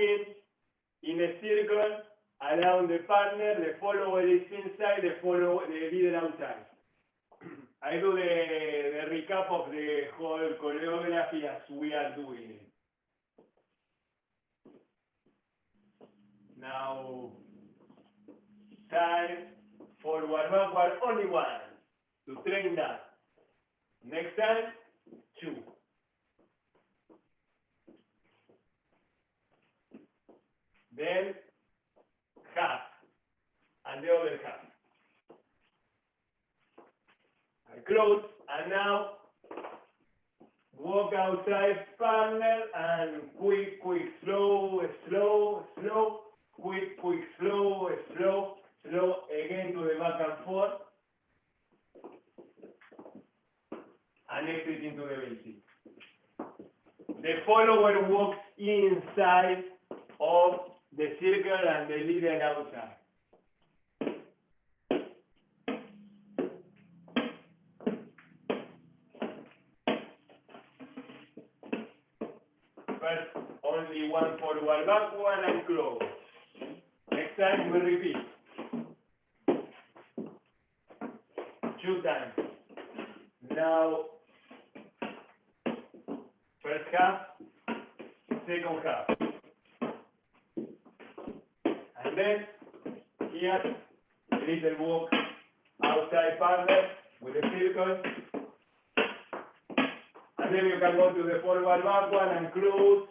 spin in a circle around the partner. The follower is inside, the leader outside. I do the recap of the whole choreography as we are doing it. Now, side, forward, backward, only one. To train that. Next time, 2. Then, half. And the other half. I close, and now walk outside partner and quick, slow, quick, slow, again to the back and forth, and exit into the basic. The follower walks inside of the circle and the leader outside. First, only one forward, backward, and close. Next time, we repeat. 2 times. Now, first half, second half. And then, here, little walk outside partner with a circle. And then you can go to the forward, backward, and close.